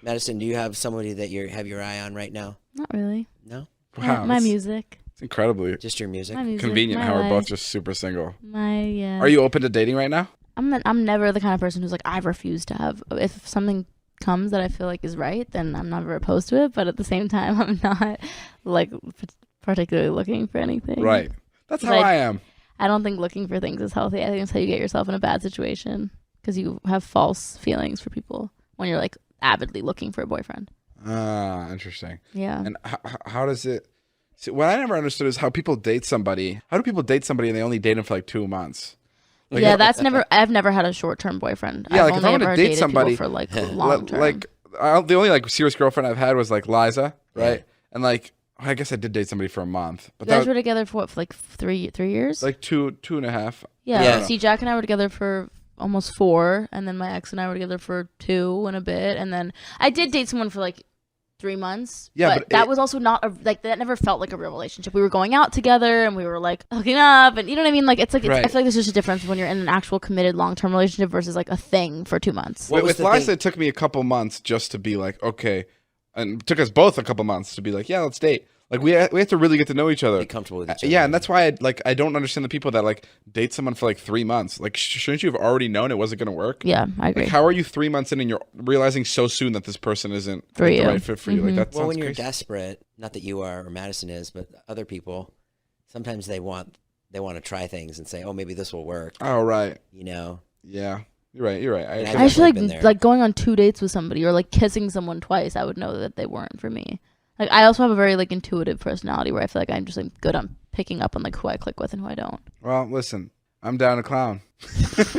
Madison, do you have somebody that you have your eye on right now? Not really. No? Wow, My music. It's incredibly Just your music? convenient my how we're life. both just super single. Yeah. Are you open to dating right now? I'm never the kind of person who's like, I refuse to have. If something comes that I feel like is right, then I'm never opposed to it. But at the same time, I'm not like particularly looking for anything. Right. That's how I am. I don't think looking for things is healthy. I think it's how you get yourself in a bad situation because you have false feelings for people when you're like avidly looking for a boyfriend. Interesting. Yeah. And how does it? See, what I never understood is how people date somebody. How do people date somebody and they only date them for like 2 months? Like, yeah, that's never. I've never had a short-term boyfriend. Yeah, I've like if only I'm gonna ever date dated somebody people for like long-term. like the only like serious girlfriend I've had was like Liza, right? Yeah. And like I guess I did date somebody for a month. But you guys were together for what? For like three years? Like two and a half. Yeah. See, Jack and I were together for almost 4, and then my ex and I were together for 2 and a bit, and then I did date someone for like 3 months. Yeah, but that was also not that never felt like a real relationship. We were going out together and we were like hooking up, and you know what I mean? Like it's like right. I feel like there's just a difference when you're in an actual committed long-term relationship versus like a thing for 2 months. With Liza, it took me a couple months just to be like, okay, and it took us both a couple months to be like, yeah, let's date. Like we have to really get to know each other, be comfortable with each other. Yeah, and that's why I don't understand the people that like date someone for like 3 months. Like, shouldn't you have already known it wasn't going to work? Yeah, I agree. Like, how are you 3 months in and you're realizing so soon that this person isn't for like, you. the right fit for you? Like that. Well, when sounds you're crazy. desperate, not that you are or Madison is, but other people, sometimes they want to try things and say, oh, maybe this will work. Oh, right. You know. Yeah. You're right. I feel like going on 2 dates with somebody or like kissing someone twice, I would know that they weren't for me. Like I also have a very like intuitive personality where I feel like I'm just like good on picking up on like who I click with and who I don't. Well, listen, I'm down to clown.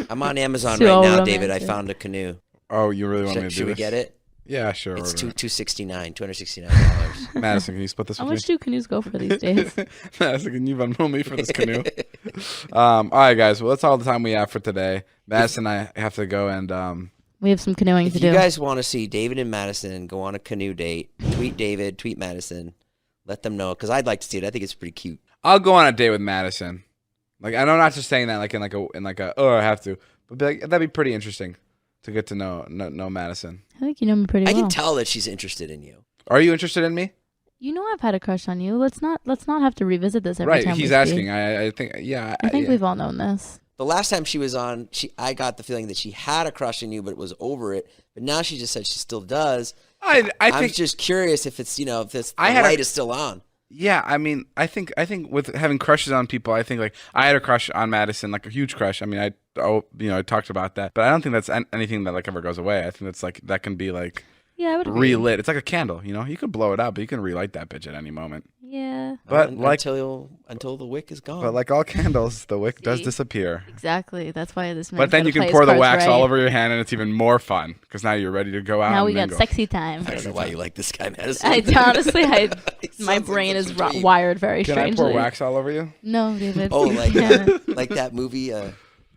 I'm on Amazon So right now, romantic. David. I found a canoe. Oh, you really want me to do Should we this? get it? Yeah, sure. It's $269. $269. Madison, can you split this How with much do canoes go for these days? Madison, can you Venmo me for this canoe? All right, guys. Well, that's all the time we have for today. Madison and I have to go and we have some canoeing to do. If you guys want to see David and Madison go on a canoe date, tweet David, tweet Madison. Let them know, because I'd like to see it. I think it's pretty cute. I'll go on a date with Madison. Like, I'm not just saying that like in like a I have to, but be like, that'd be pretty interesting to get to know Madison. I think you know me pretty well. I can tell that she's interested in you. Are you interested in me? You know I've had a crush on you. Let's not have to revisit this every time. Right, he's asking. I think, yeah. I think we've all known this. The last time she was on, I got the feeling that she had a crush on you, but was over it. But now she just said she still does. I'm just curious if it's, if the light is still on. Yeah, I mean, I think with having crushes on people, I think like I had a crush on Madison, like a huge crush. I mean, I talked about that, but I don't think that's anything that like ever goes away. I think that's like that can be like I would agree. relit. It's like a candle, you can blow it out, but you can relight that bitch at any moment. Yeah, but until the wick is gone. But like all candles, the wick does disappear. Exactly. That's why this. But then you can pour the wax all over your hand, and it's even more fun because now you're ready to go out. Now we got sexy time. I don't know why you like this guy, Madison. Honestly, my brain is wired very strangely. Can I pour wax all over you? No, David. Oh, like that movie,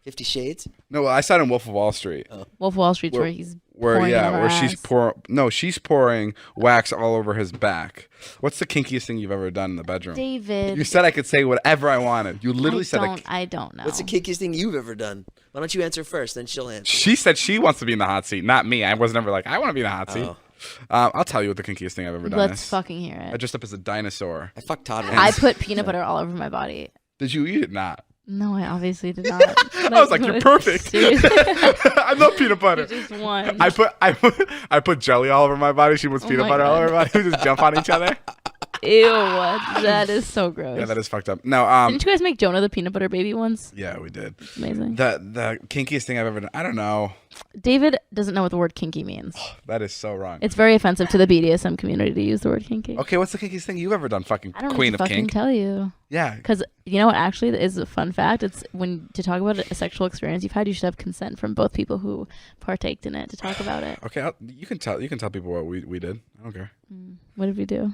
50 Shades? No, well, I saw it in Wolf of Wall Street. Oh. Wolf of Wall Street, where he's pouring she's pouring wax all over his back. What's the kinkiest thing you've ever done in the bedroom? David. You said I could say whatever I wanted. You literally said I don't know. What's the kinkiest thing you've ever done? Why don't you answer first, then she'll answer. She said she wants to be in the hot seat, not me. I was never like, I want to be in the hot seat. I'll tell you what the kinkiest thing I've ever done is. Let's fucking hear it. I dressed up as a dinosaur. I fucked Todd. I put peanut butter all over my body. Did you eat it? Not. No, I obviously did not. I was like, you're perfect. I love peanut butter. You just won. I put jelly all over my body. She puts peanut butter all over her body. We just jump on each other. Ew, that is so gross. Yeah, that is fucked up. No, didn't you guys make Jonah the peanut butter baby once? Yeah, we did. It's amazing. The kinkiest thing I've ever done. I don't know. David doesn't know what the word kinky means. That is so wrong. It's very offensive to the BDSM community to use the word kinky. Okay, what's the kinkiest thing you've ever done? Fucking I don't queen know of fucking kink. Tell you. Yeah. Because you know what actually is a fun fact? It's when to talk about a sexual experience you've had, you should have consent from both people who partaked in it to talk about it. Okay, you can tell people what we did. I don't care. What did we do?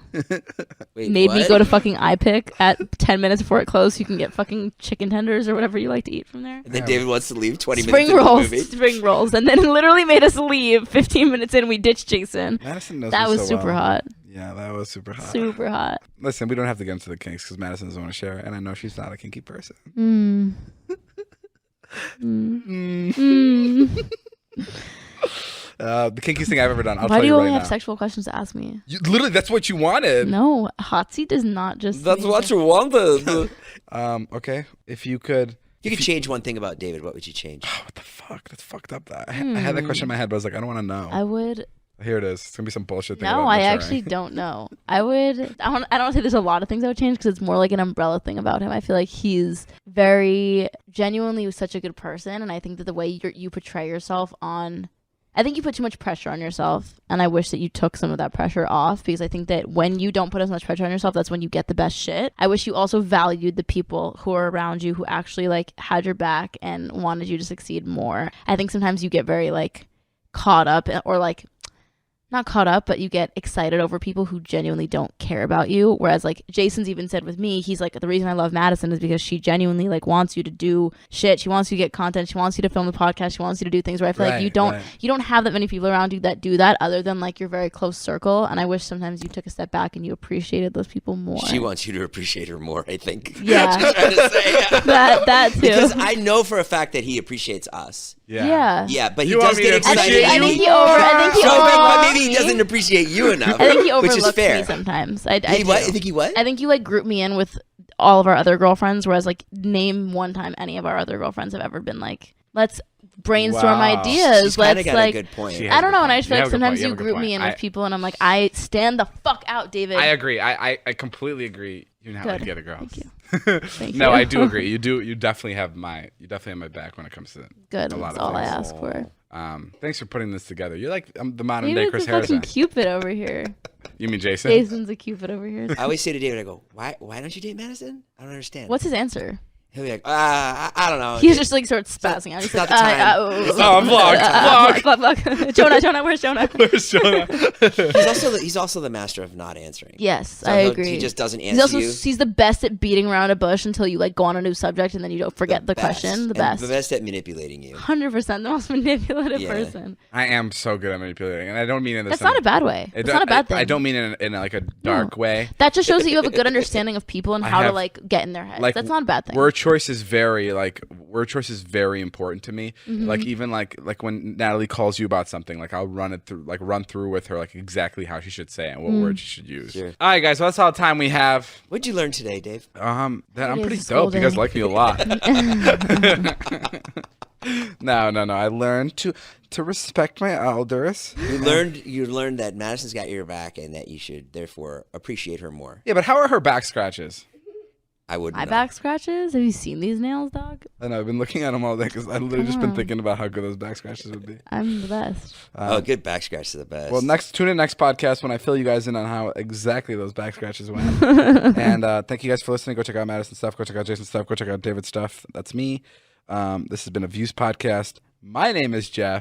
Wait, Made what? me go to fucking iPick at 10 minutes before it closed so you can get fucking chicken tenders or whatever you like to eat from there. And then David wants to leave 20 Spring minutes rolls, into the movie. spring rolls. And then literally made us leave 15 minutes in. We ditched Jason. Madison knows That me was so super well. hot. Yeah, that was super hot. Super hot. Listen, we don't have to get into the kinks because Madison doesn't want to share, and I know she's not a kinky person. The kinkiest thing I've ever done. I'll Why tell do you you right only now. have sexual questions to ask me? Literally, that's what you wanted. No, hot seat is not just. That's what you wanted. Okay. If you could change one thing about David, what would you change? Oh, what the fuck? That's fucked up. I had that question in my head, but I was like, I don't want to know. I would. Here it is. It's gonna be some bullshit thing. No, I actually don't know. I don't say there's a lot of things I would change because it's more like an umbrella thing about him. I feel like he's very genuinely such a good person, and I think that the way you portray yourself on, I think you put too much pressure on yourself, and I wish that you took some of that pressure off, because I think that when you don't put as much pressure on yourself, that's when you get the best shit. I wish you also valued the people who are around you, who actually like had your back and wanted you to succeed more. I think sometimes you get very like caught up, or like not caught up, but you get excited over people who genuinely don't care about you. Whereas like Jason's even said with me, he's like, the reason I love Madison is because she genuinely like wants you to do shit. She wants you to get content. She wants you to film the podcast. She wants you to do things where I feel like you don't have that many people around you that do that, other than like your very close circle. And I wish sometimes you took a step back and you appreciated those people more. She wants you to appreciate her more, I think. Yeah. That's what I'm trying to say. that too. Because I know for a fact that he appreciates us. Yeah. Yeah, but he does get excited. I think he overlooks but maybe he doesn't appreciate you enough. I think he overlooks which is fair. me sometimes. I think he what? I think you like group me in with all of our other girlfriends, whereas like name one time any of our other girlfriends have ever been like, let's brainstorm ideas. She's let's got like a good point. I don't know, and I just feel like sometimes you group me in with people, and I'm like, I stand the fuck out, David. I agree. I completely agree. You're not like the other girls. Thank you. Thank No, you. I do agree. You definitely have my back when it comes to good. a lot That's of all things. I ask for. Thanks for putting this together. You're like the modern David's day Chris a fucking Harrison. Cupid over here. You mean Jason? Jason's a Cupid over here. I always say to David, I go, why don't you date Madison? I don't understand. What's his answer? He'll be like, I don't know. He's just like sort of spazzing out. He's not like, the time. Vlog. Jonah, where's Jonah? Where's Jonah? He's also the master of not answering. Yes, So I agree. He just doesn't answer you. He's the best at beating around a bush until you like go on a new subject and then you don't forget the question. The best. The best at manipulating you. 100% the most manipulative person. I am so good at manipulating, and I don't mean in this. That's not a bad way. It's not a bad thing. I don't mean in like a dark way. That just shows that you have a good understanding of people and how to like get in their heads. Like, that's not a bad thing. Word choice is very important to me. Mm-hmm. Like even like when Natalie calls you about something, like I'll run through with her like exactly how she should say it and what words she should use. Sure. All right, guys, well, that's all the time we have. What'd you learn today, Dave? That I'm pretty dope. You guys like me a lot. No. I learned to respect my elders. You learned that Madison's got your back and that you should therefore appreciate her more. Yeah, but how are her back scratches? I wouldn't My know. back scratches? Have you seen these nails, dog? I know. I've been looking at them all day because I've literally just been thinking about how good those back scratches would be. I'm the best. Good back scratch are the best. Well, tune in next podcast when I fill you guys in on how exactly those back scratches went. And thank you guys for listening. Go check out Madison stuff. Go check out Jason stuff. Go check out David stuff. That's me. This has been a Views podcast. My name is Jeff.